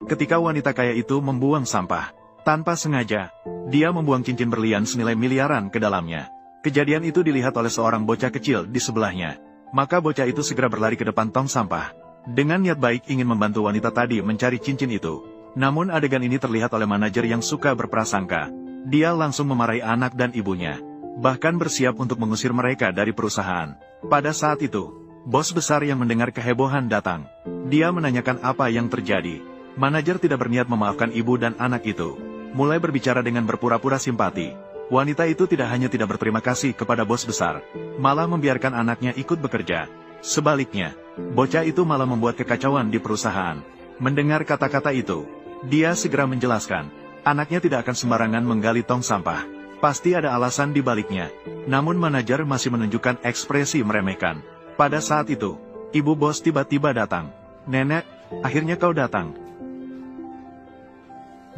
ketika wanita kaya itu membuang sampah. Tanpa sengaja, dia membuang cincin berlian senilai miliaran ke dalamnya. Kejadian itu dilihat oleh seorang bocah kecil di sebelahnya. Maka bocah itu segera berlari ke depan tong sampah. Dengan niat baik ingin membantu wanita tadi mencari cincin itu. Namun adegan ini terlihat oleh manajer yang suka berprasangka. Dia langsung memarahi anak dan ibunya. Bahkan bersiap untuk mengusir mereka dari perusahaan. Pada saat itu, bos besar yang mendengar kehebohan datang. Dia menanyakan apa yang terjadi. Manajer tidak berniat memaafkan ibu dan anak itu. Mulai berbicara dengan berpura-pura simpati. Wanita itu tidak hanya tidak berterima kasih kepada bos besar, malah membiarkan anaknya ikut bekerja. Sebaliknya, bocah itu malah membuat kekacauan di perusahaan. Mendengar kata-kata itu, dia segera menjelaskan, anaknya tidak akan sembarangan menggali tong sampah. Pasti ada alasan di baliknya. Namun manajer masih menunjukkan ekspresi meremehkan. Pada saat itu, ibu bos tiba-tiba datang. Nenek, akhirnya kau datang.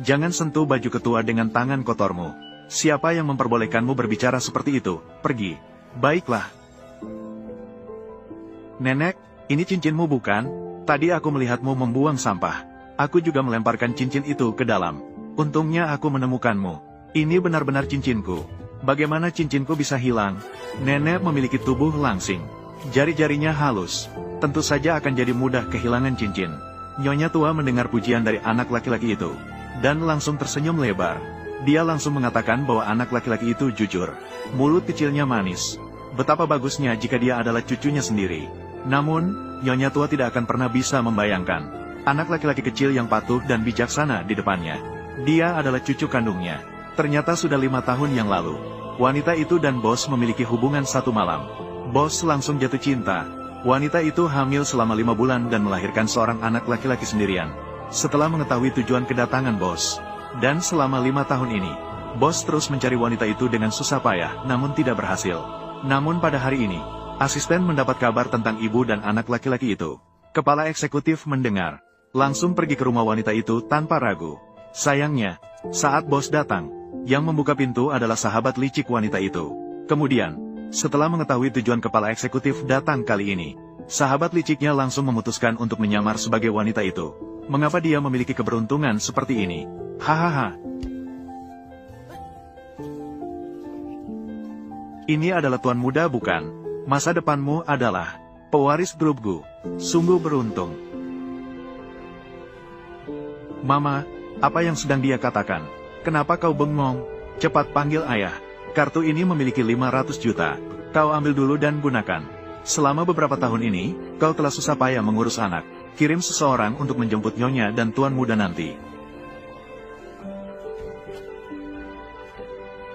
Jangan sentuh baju ketua dengan tangan kotormu. Siapa yang memperbolehkanmu berbicara seperti itu? Pergi. Baiklah. Nenek, ini cincinmu bukan? Tadi aku melihatmu membuang sampah. Aku juga melemparkan cincin itu ke dalam. Untungnya aku menemukanmu. Ini benar-benar cincinku. Bagaimana cincinku bisa hilang? Nenek memiliki tubuh langsing. Jari-jarinya halus. Tentu saja akan jadi mudah kehilangan cincin. Nyonya tua mendengar pujian dari anak laki-laki itu. Dan langsung tersenyum lebar. Dia langsung mengatakan bahwa anak laki-laki itu jujur. Mulut kecilnya manis. Betapa bagusnya jika dia adalah cucunya sendiri. Namun, Nyonya tua tidak akan pernah bisa membayangkan. Anak laki-laki kecil yang patuh dan bijaksana di depannya. Dia adalah cucu kandungnya. Ternyata sudah 5 tahun yang lalu. Wanita itu dan bos memiliki hubungan satu malam. Bos langsung jatuh cinta. Wanita itu hamil selama 5 bulan dan melahirkan seorang anak laki-laki sendirian. Setelah mengetahui tujuan kedatangan bos. Dan selama 5 tahun ini, bos terus mencari wanita itu dengan susah payah, namun tidak berhasil. Namun pada hari ini, asisten mendapat kabar tentang ibu dan anak laki-laki itu. Kepala eksekutif mendengar, langsung pergi ke rumah wanita itu tanpa ragu. Sayangnya, saat bos datang, yang membuka pintu adalah sahabat licik wanita itu. Kemudian, setelah mengetahui tujuan kepala eksekutif datang kali ini, sahabat liciknya langsung memutuskan untuk menyamar sebagai wanita itu. Mengapa dia memiliki keberuntungan seperti ini? Hahaha. Ini adalah tuan muda bukan? Masa depanmu adalah pewaris grup Gu. Sungguh beruntung. Mama, apa yang sedang dia katakan? Kenapa kau bengong? Cepat panggil ayah. Kartu ini memiliki 500 juta. Kau ambil dulu dan gunakan. Selama beberapa tahun ini, kau telah susah payah mengurus anak. Kirim seseorang untuk menjemput nyonya dan tuan muda nanti.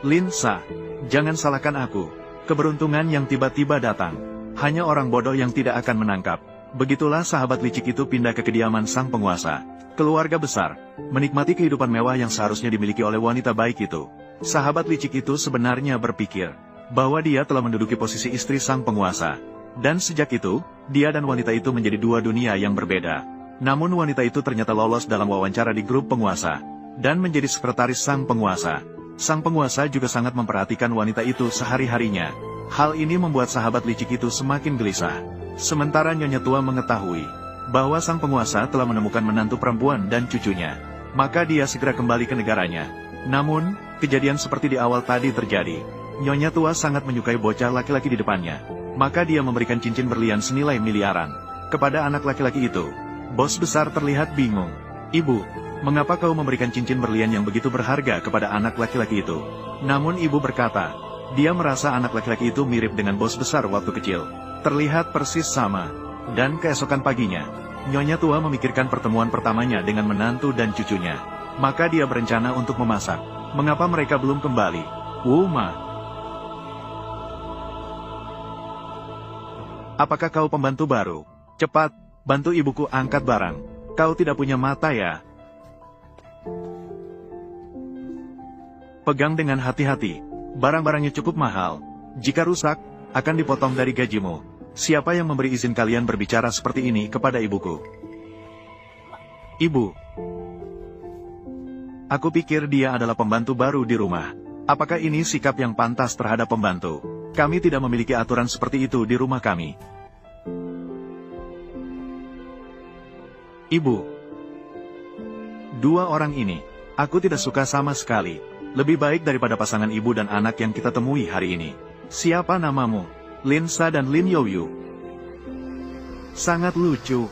Linsa, jangan salahkan aku. Keberuntungan yang tiba-tiba datang. Hanya orang bodoh yang tidak akan menangkap. Begitulah sahabat licik itu pindah ke kediaman sang penguasa. Keluarga besar, menikmati kehidupan mewah yang seharusnya dimiliki oleh wanita baik itu. Sahabat licik itu sebenarnya berpikir bahwa dia telah menduduki posisi istri sang penguasa. Dan sejak itu, dia dan wanita itu menjadi dua dunia yang berbeda. Namun wanita itu ternyata lolos dalam wawancara di grup penguasa. Dan menjadi sekretaris sang penguasa. Sang penguasa juga sangat memperhatikan wanita itu sehari-harinya. Hal ini membuat sahabat licik itu semakin gelisah. Sementara Nyonya tua mengetahui bahwa sang penguasa telah menemukan menantu perempuan dan cucunya. Maka dia segera kembali ke negaranya. Namun, kejadian seperti di awal tadi terjadi. Nyonya tua sangat menyukai bocah laki-laki di depannya. Maka dia memberikan cincin berlian senilai miliaran kepada anak laki-laki itu. Bos besar terlihat bingung. Ibu, mengapa kau memberikan cincin berlian yang begitu berharga kepada anak laki-laki itu? Namun ibu berkata, dia merasa anak laki-laki itu mirip dengan bos besar waktu kecil. Terlihat persis sama. Dan keesokan paginya, Nyonya tua memikirkan pertemuan pertamanya dengan menantu dan cucunya. Maka dia berencana untuk memasak. Mengapa mereka belum kembali? Wuma. Apakah kau pembantu baru? Cepat, bantu ibuku angkat barang. Kau tidak punya mata ya? Pegang dengan hati-hati. Barang-barangnya cukup mahal. Jika rusak, akan dipotong dari gajimu. Siapa yang memberi izin kalian berbicara seperti ini kepada ibuku? Ibu. Aku pikir dia adalah pembantu baru di rumah. Apakah ini sikap yang pantas terhadap pembantu? Kami tidak memiliki aturan seperti itu di rumah kami. Ibu. Dua orang ini, aku tidak suka sama sekali. Lebih baik daripada pasangan ibu dan anak yang kita temui hari ini. Siapa namamu? Linsa dan Lin Youyu. Sangat lucu.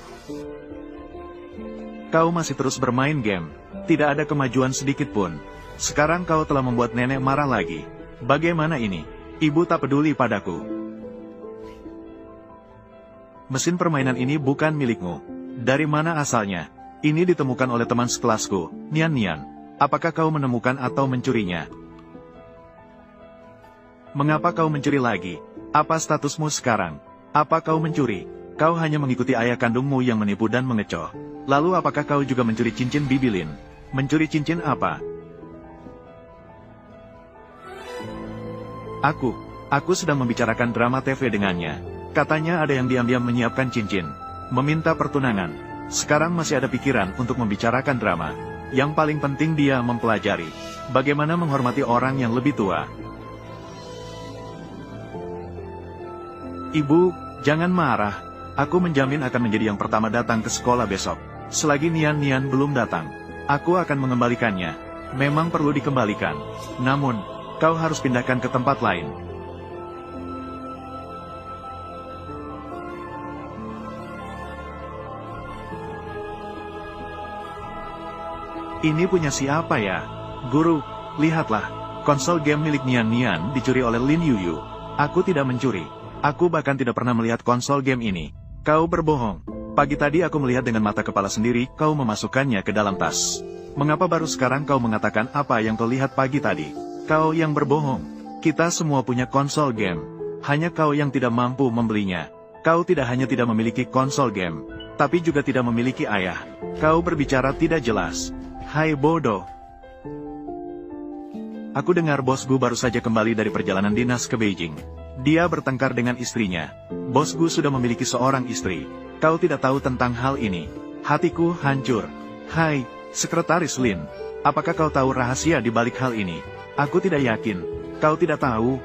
Kau masih terus bermain game. Tidak ada kemajuan sedikit pun. Sekarang kau telah membuat nenek marah lagi. Bagaimana ini? Ibu tak peduli padaku. Mesin permainan ini bukan milikmu. Dari mana asalnya? Ini ditemukan oleh teman sekelasku, Nian Nian. Apakah kau menemukan atau mencurinya? Mengapa kau mencuri lagi? Apa statusmu sekarang? Apa kau mencuri? Kau hanya mengikuti ayah kandungmu yang menipu dan mengecoh. Lalu apakah kau juga mencuri cincin Bibi Lin? Mencuri cincin apa? Aku sedang membicarakan drama TV dengannya. Katanya ada yang diam-diam menyiapkan cincin. Meminta pertunangan. Sekarang masih ada pikiran untuk membicarakan drama. Yang paling penting dia mempelajari bagaimana menghormati orang yang lebih tua. Ibu, jangan marah. Aku menjamin akan menjadi yang pertama datang ke sekolah besok. Selagi Nian Nian belum datang, aku akan mengembalikannya. Memang perlu dikembalikan. Namun, kau harus pindahkan ke tempat lain. Ini punya siapa ya? Guru, lihatlah. Konsol game milik Nian Nian dicuri oleh Lin Youyu. Aku tidak mencuri. Aku bahkan tidak pernah melihat konsol game ini. Kau berbohong. Pagi tadi aku melihat dengan mata kepala sendiri kau memasukkannya ke dalam tas. Mengapa baru sekarang kau mengatakan apa yang kau lihat pagi tadi? Kau yang berbohong. Kita semua punya konsol game. Hanya kau yang tidak mampu membelinya. Kau tidak hanya tidak memiliki konsol game, tapi juga tidak memiliki ayah. Kau berbicara tidak jelas. Hai bodoh. Aku dengar Bos Gu baru saja kembali dari perjalanan dinas ke Beijing. Dia bertengkar dengan istrinya. Bos Gu sudah memiliki seorang istri. Kau tidak tahu tentang hal ini. Hatiku hancur. Hai, Sekretaris Lin. Apakah kau tahu rahasia di balik hal ini? Aku tidak yakin. Kau tidak tahu?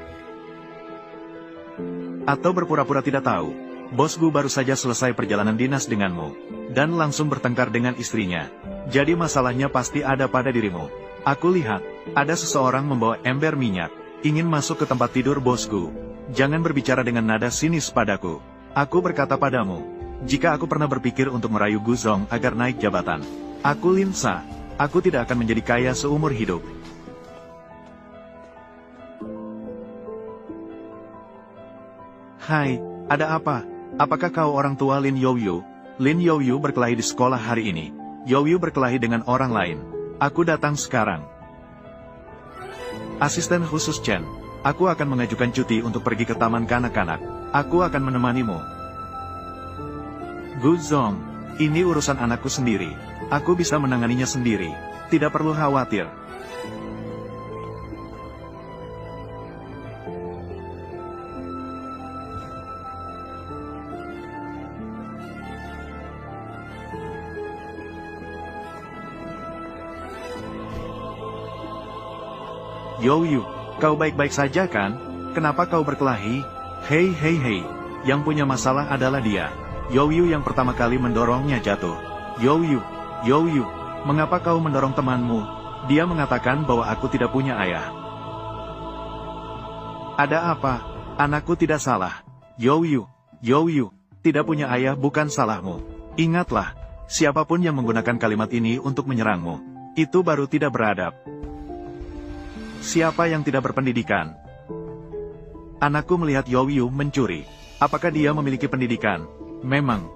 Atau berpura-pura tidak tahu? Bos Gu baru saja selesai perjalanan dinas denganmu. Dan langsung bertengkar dengan istrinya. Jadi masalahnya pasti ada pada dirimu. Aku lihat, ada seseorang membawa ember minyak. Ingin masuk ke tempat tidur Bos Gu. Jangan berbicara dengan nada sinis padaku. Aku berkata padamu, jika aku pernah berpikir untuk merayu Gu Zong agar naik jabatan, aku Linsa, aku tidak akan menjadi kaya seumur hidup. Hai, ada apa? Apakah kau orang tua Lin Youyu? Lin Youyu berkelahi di sekolah hari ini. Youyu berkelahi dengan orang lain. Aku datang sekarang. Asisten khusus Chen, aku akan mengajukan cuti untuk pergi ke taman kanak-kanak. Aku akan menemanimu. Gu Zong, ini urusan anakku sendiri. Aku bisa menanganinya sendiri. Tidak perlu khawatir. Youyu, kau baik-baik saja kan? Kenapa kau berkelahi? Hei hei hei, yang punya masalah adalah dia. Youyu yang pertama kali mendorongnya jatuh. Youyu, Youyu, mengapa kau mendorong temanmu? Dia mengatakan bahwa aku tidak punya ayah. Ada apa? Anakku tidak salah. Youyu, Youyu, tidak punya ayah bukan salahmu. Ingatlah, siapapun yang menggunakan kalimat ini untuk menyerangmu, itu baru tidak beradab. Siapa yang tidak berpendidikan? Anakku melihat Youyu mencuri. Apakah dia memiliki pendidikan? Memang.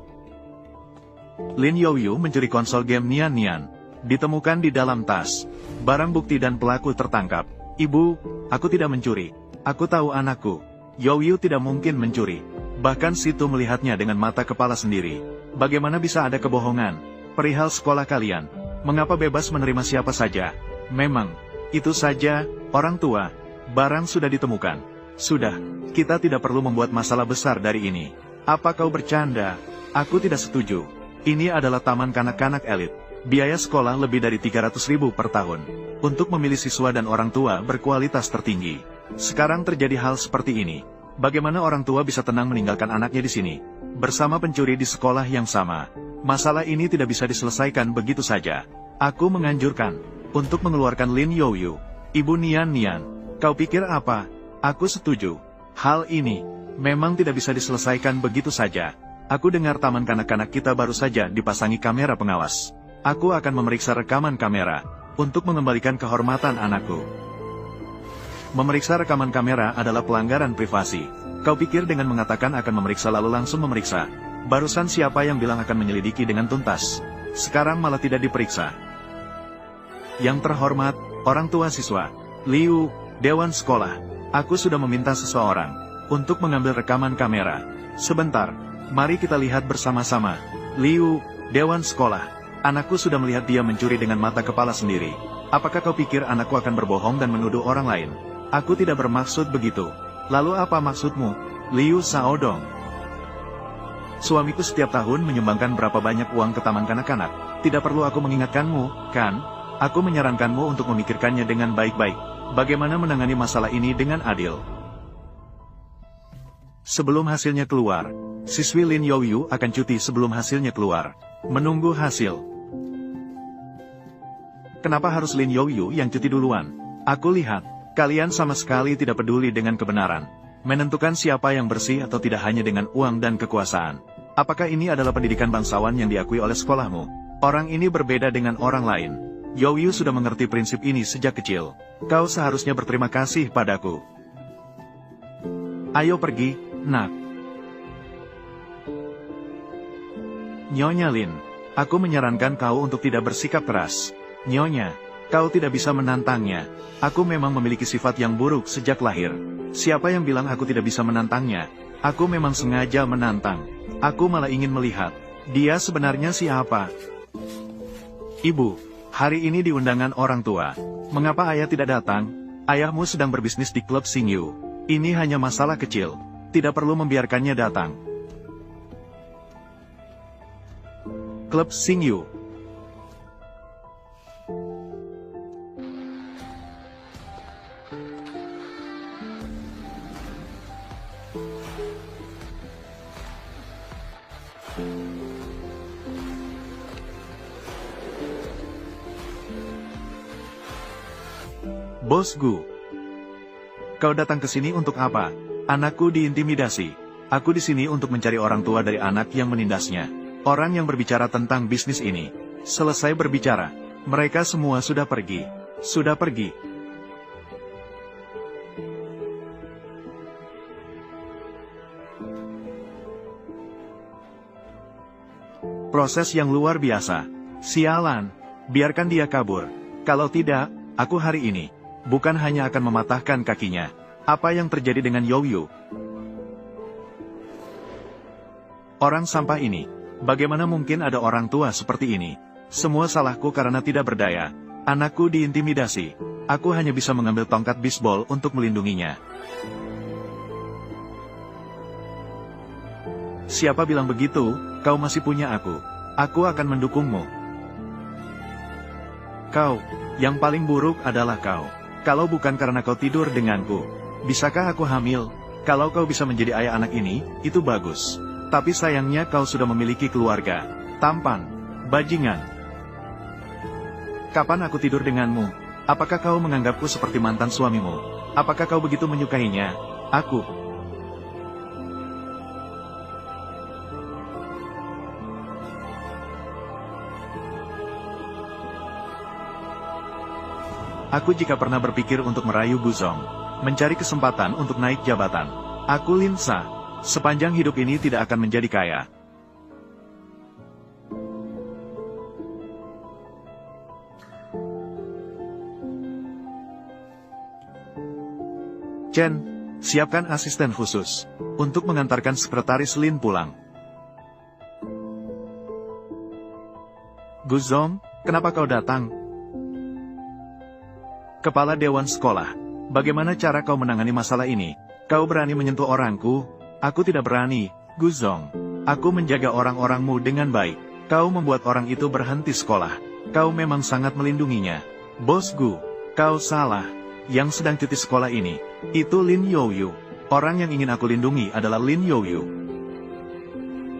Lin Youyu mencuri konsol game Nian Nian. Ditemukan di dalam tas. Barang bukti dan pelaku tertangkap. Ibu, aku tidak mencuri. Aku tahu anakku. Youyu tidak mungkin mencuri. Bahkan situ melihatnya dengan mata kepala sendiri. Bagaimana bisa ada kebohongan? Perihal sekolah kalian. Mengapa bebas menerima siapa saja? Memang. Itu saja, orang tua. Barang sudah ditemukan. Sudah, kita tidak perlu membuat masalah besar dari ini. Apa kau bercanda? Aku tidak setuju. Ini adalah taman kanak-kanak elit. Biaya sekolah lebih dari 300.000 per tahun. Untuk memilih siswa dan orang tua berkualitas tertinggi. Sekarang terjadi hal seperti ini. Bagaimana orang tua bisa tenang meninggalkan anaknya di sini? Bersama pencuri di sekolah yang sama. Masalah ini tidak bisa diselesaikan begitu saja. Aku menganjurkan untuk mengeluarkan Lin Youyu. Ibu Nian Nian, kau pikir apa? Aku setuju. Hal ini memang tidak bisa diselesaikan begitu saja. Aku dengar taman kanak-kanak kita baru saja dipasangi kamera pengawas. Aku akan memeriksa rekaman kamera untuk mengembalikan kehormatan anakku. Memeriksa rekaman kamera adalah pelanggaran privasi. Kau pikir dengan mengatakan akan memeriksa lalu langsung memeriksa? Barusan siapa yang bilang akan menyelidiki dengan tuntas? Sekarang malah tidak diperiksa. Yang terhormat, orang tua siswa, Liu, Dewan Sekolah, aku sudah meminta seseorang untuk mengambil rekaman kamera. Sebentar, mari kita lihat bersama-sama. Liu, Dewan Sekolah, anakku sudah melihat dia mencuri dengan mata kepala sendiri. Apakah kau pikir anakku akan berbohong dan menuduh orang lain? Aku tidak bermaksud begitu. Lalu apa maksudmu, Liu Xiaodong? Suamiku setiap tahun menyumbangkan berapa banyak uang ke taman kanak-kanak. Tidak perlu aku mengingatkanmu, kan? Aku menyarankanmu untuk memikirkannya dengan baik-baik. Bagaimana menangani masalah ini dengan adil? Sebelum hasilnya keluar, siswi Lin Youyu akan cuti sebelum hasilnya keluar. Menunggu hasil. Kenapa harus Lin Youyu yang cuti duluan? Aku lihat, kalian sama sekali tidak peduli dengan kebenaran. Menentukan siapa yang bersih atau tidak hanya dengan uang dan kekuasaan. Apakah ini adalah pendidikan bangsawan yang diakui oleh sekolahmu? Orang ini berbeda dengan orang lain. Youyu sudah mengerti prinsip ini sejak kecil. Kau seharusnya berterima kasih padaku. Ayo pergi, nak. Nyonya Lin, aku menyarankan kau untuk tidak bersikap keras. Nyonya, kau tidak bisa menantangnya. Aku memang memiliki sifat yang buruk sejak lahir. Siapa yang bilang aku tidak bisa menantangnya? Aku memang sengaja menantang. Aku malah ingin melihat, dia sebenarnya siapa? Ibu, hari ini di undangan orang tua. Mengapa ayah tidak datang? Ayahmu sedang berbisnis di klub Xingyu. Ini hanya masalah kecil. Tidak perlu membiarkannya datang. Klub Xingyu. Bos Gu, kau datang ke sini untuk apa? Anakku diintimidasi. Aku di sini untuk mencari orang tua dari anak yang menindasnya. Orang yang berbicara tentang bisnis ini. Selesai berbicara, mereka semua sudah pergi. Sudah pergi. Proses yang luar biasa. Sialan, biarkan dia kabur. Kalau tidak, aku hari ini bukan hanya akan mematahkan kakinya. Apa yang terjadi dengan Youyu? Orang sampah ini, bagaimana mungkin ada orang tua seperti ini? Semua salahku karena tidak berdaya. Anakku diintimidasi. Aku hanya bisa mengambil tongkat bisbol untuk melindunginya. Siapa bilang begitu? Kau masih punya aku. Aku akan mendukungmu. Kau, yang paling buruk adalah kau. Kalau bukan karena kau tidur denganku, bisakah aku hamil? Kalau kau bisa menjadi ayah anak ini, itu bagus. Tapi sayangnya kau sudah memiliki keluarga. Tampan, bajingan. Kapan aku tidur denganmu? Apakah kau menganggapku seperti mantan suamimu? Apakah kau begitu menyukainya? Aku. Aku jika pernah berpikir untuk merayu Guzong, mencari kesempatan untuk naik jabatan. Aku Lin Sa, sepanjang hidup ini tidak akan menjadi kaya. Chen, siapkan asisten khusus untuk mengantarkan sekretaris Lin pulang. Guzong, kenapa kau datang? Kepala Dewan Sekolah, bagaimana cara kau menangani masalah ini? Kau berani menyentuh orangku? Aku tidak berani, Guzong. Aku menjaga orang-orangmu dengan baik. Kau membuat orang itu berhenti sekolah. Kau memang sangat melindunginya. Bos Gu, kau salah. Yang sedang cuti sekolah ini, itu Lin Youyu. Orang yang ingin aku lindungi adalah Lin Youyu.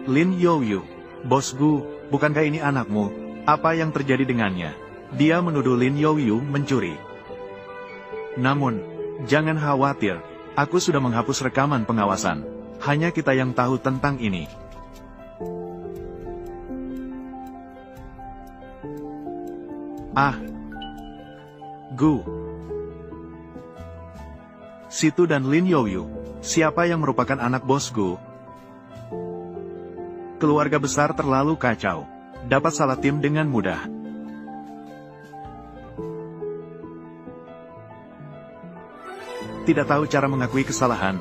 Lin Youyu, Bos Gu, bukankah ini anakmu? Apa yang terjadi dengannya? Dia menuduh Lin Youyu mencuri. Namun, jangan khawatir, aku sudah menghapus rekaman pengawasan. Hanya kita yang tahu tentang ini. Ah. Gu. Situ dan Lin Youyu. Siapa yang merupakan anak bos Gu? Keluarga besar terlalu kacau. Dapat salah tim dengan mudah. Tidak tahu cara mengakui kesalahan.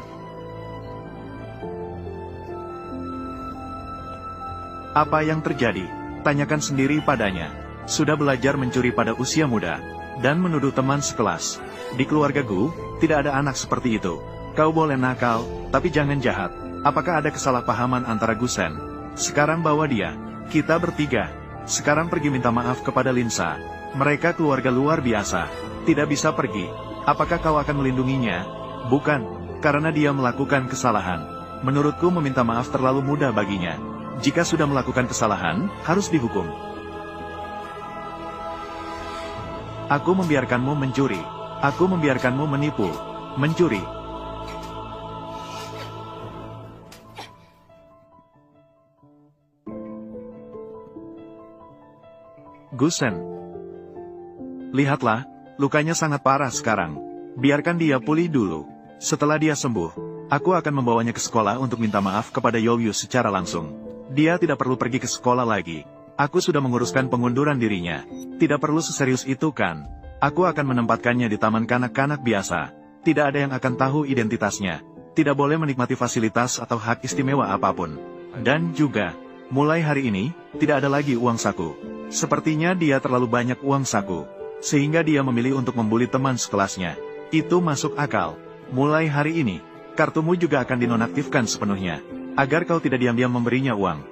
Apa yang terjadi? Tanyakan sendiri padanya. Sudah belajar mencuri pada usia muda, dan menuduh teman sekelas. Di keluarga Gu, tidak ada anak seperti itu. Kau boleh nakal, tapi jangan jahat. Apakah ada kesalahpahaman antara Gusen? Sekarang bawa dia. Kita bertiga. Sekarang pergi minta maaf kepada Linsa. Mereka keluarga luar biasa. Tidak bisa pergi. Apakah kau akan melindunginya? Bukan, karena dia melakukan kesalahan. Menurutku meminta maaf terlalu mudah baginya. Jika sudah melakukan kesalahan, harus dihukum. Aku membiarkanmu mencuri. Aku membiarkanmu menipu. Mencuri. Gusen. Lihatlah, lukanya sangat parah sekarang. Biarkan dia pulih dulu. Setelah dia sembuh, aku akan membawanya ke sekolah untuk minta maaf kepada Youyu secara langsung. Dia tidak perlu pergi ke sekolah lagi. Aku sudah menguruskan pengunduran dirinya. Tidak perlu seserius itu kan? Aku akan menempatkannya di taman kanak-kanak biasa. Tidak ada yang akan tahu identitasnya. Tidak boleh menikmati fasilitas atau hak istimewa apapun. Dan juga, mulai hari ini, tidak ada lagi uang saku. Sepertinya dia terlalu banyak uang saku, sehingga dia memilih untuk membuli teman sekelasnya. Itu masuk akal. Mulai hari ini, kartumu juga akan dinonaktifkan sepenuhnya, agar kau tidak diam-diam memberinya uang.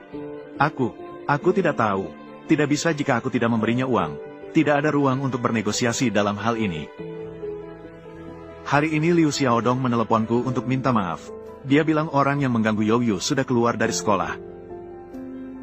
Aku tidak tahu. Tidak bisa jika aku tidak memberinya uang. Tidak ada ruang untuk bernegosiasi dalam hal ini. Hari ini Liu Xiaodong meneleponku untuk minta maaf. Dia bilang orang yang mengganggu Youyu sudah keluar dari sekolah.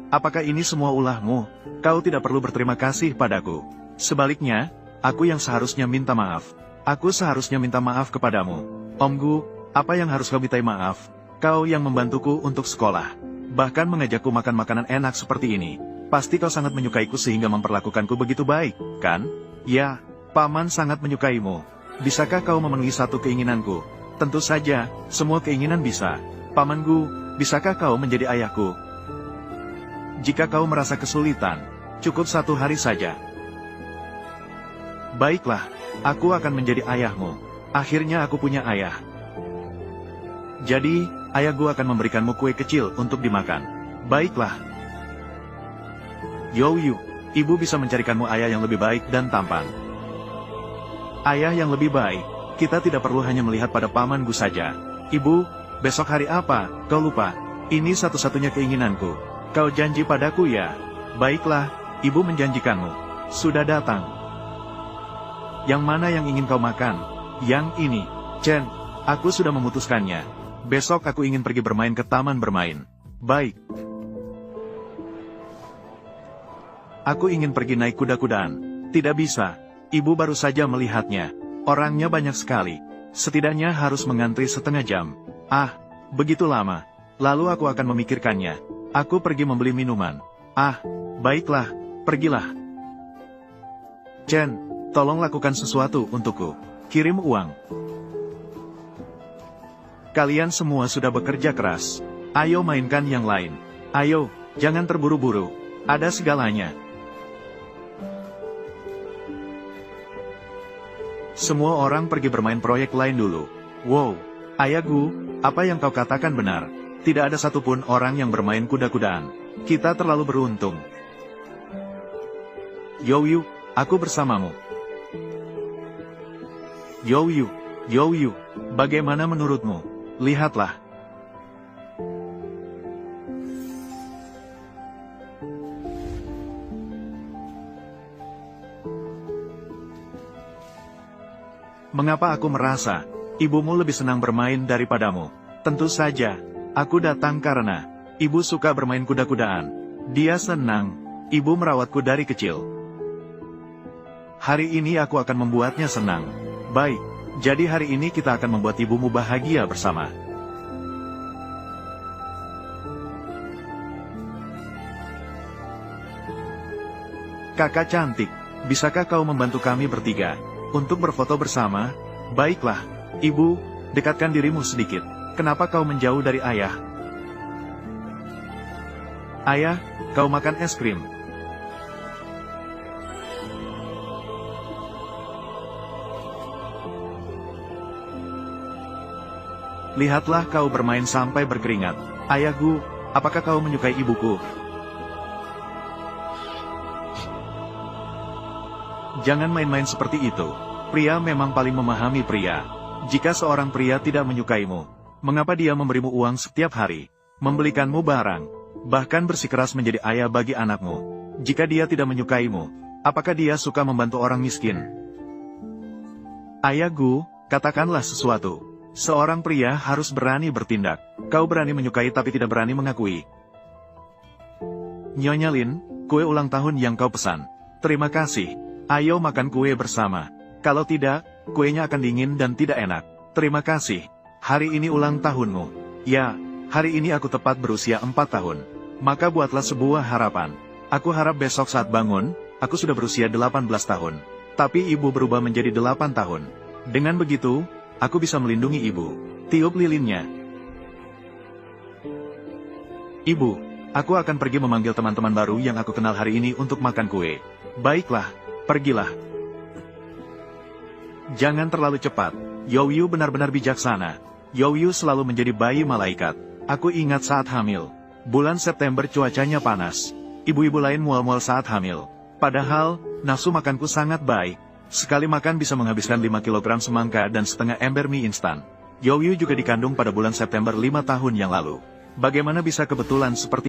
Apakah ini semua ulahmu? Kau tidak perlu berterima kasih padaku. Sebaliknya, aku yang seharusnya minta maaf. Aku seharusnya minta maaf kepadamu. Om Gu, apa yang harus kau mintai maaf? Kau yang membantuku untuk sekolah. Bahkan mengajakku makan makanan enak seperti ini. Pasti kau sangat menyukaiku sehingga memperlakukanku begitu baik, kan? Ya, Paman sangat menyukaimu. Bisakah kau memenuhi satu keinginanku? Tentu saja, semua keinginan bisa. Paman Gu, bisakah kau menjadi ayahku? Jika kau merasa kesulitan, cukup 1 hari saja. Baiklah, aku akan menjadi ayahmu. Akhirnya aku punya ayah. Jadi, ayahku akan memberikanmu kue kecil untuk dimakan. Baiklah. Youyu, ibu bisa mencarikanmu ayah yang lebih baik dan tampan. Ayah yang lebih baik, kita tidak perlu hanya melihat pada Paman Gu saja. Ibu, besok hari apa, kau lupa? Ini satu-satunya keinginanku. Kau janji padaku ya? Baiklah, ibu menjanjikanmu. Sudah datang. Yang mana yang ingin kau makan? Yang ini. Chen, aku sudah memutuskannya. Besok aku ingin pergi bermain ke taman bermain. Baik. Aku ingin pergi naik kuda-kudaan. Tidak bisa. Ibu baru saja melihatnya. Orangnya banyak sekali. Setidaknya harus mengantri setengah jam. Ah, begitu lama. Lalu aku akan memikirkannya. Aku pergi membeli minuman. Ah, baiklah, pergilah. Chen, tolong lakukan sesuatu untukku. Kirim uang. Kalian semua sudah bekerja keras. Ayo mainkan yang lain. Ayo, jangan terburu-buru. Ada segalanya. Semua orang pergi bermain proyek lain dulu. Wow, ayahku, apa yang kau katakan benar. Tidak ada satupun orang yang bermain kuda-kudaan. Kita terlalu beruntung. Youyu, aku bersamamu. Youyu, bagaimana menurutmu? Lihatlah. Mengapa aku merasa ibumu lebih senang bermain daripadamu? Tentu saja. Aku datang karena ibu suka bermain kuda-kudaan. Dia senang. Ibu merawatku dari kecil. Hari ini aku akan membuatnya senang. Baik, jadi hari ini kita akan membuat ibumu bahagia bersama. Kakak cantik, bisakah kau membantu kami bertiga untuk berfoto bersama? Baiklah, ibu, dekatkan dirimu sedikit. Kenapa kau menjauh dari ayah? Ayah, kau makan es krim. Lihatlah kau bermain sampai berkeringat. Ayahku, apakah kau menyukai ibuku? Jangan main-main seperti itu. Pria memang paling memahami pria. Jika seorang pria tidak menyukaimu, mengapa dia memberimu uang setiap hari, membelikanmu barang, bahkan bersikeras menjadi ayah bagi anakmu? Jika dia tidak menyukaimu, apakah dia suka membantu orang miskin? Ayahku, katakanlah sesuatu. Seorang pria harus berani bertindak. Kau berani menyukai tapi tidak berani mengakui. Nyonya Lin, kue ulang tahun yang kau pesan. Terima kasih. Ayo makan kue bersama. Kalau tidak, kuenya akan dingin dan tidak enak. Terima kasih. Hari ini ulang tahunmu. Ya, hari ini aku tepat berusia 4 tahun. Maka buatlah sebuah harapan. Aku harap besok saat bangun, aku sudah berusia 18 tahun. Tapi ibu berubah menjadi 8 tahun. Dengan begitu, aku bisa melindungi ibu. Tiup lilinnya. Ibu, aku akan pergi memanggil teman-teman baru yang aku kenal hari ini untuk makan kue. Baiklah. Pergilah. Jangan terlalu cepat. Youyu benar-benar bijaksana. Youyu selalu menjadi bayi malaikat. Aku ingat saat hamil. Bulan September cuacanya panas. Ibu-ibu lain mual-mual saat hamil. Padahal, nafsu makanku sangat baik. Sekali makan bisa menghabiskan 5 kg semangka dan setengah ember mie instan. Youyu juga dikandung pada bulan September 5 tahun yang lalu. Bagaimana bisa kebetulan seperti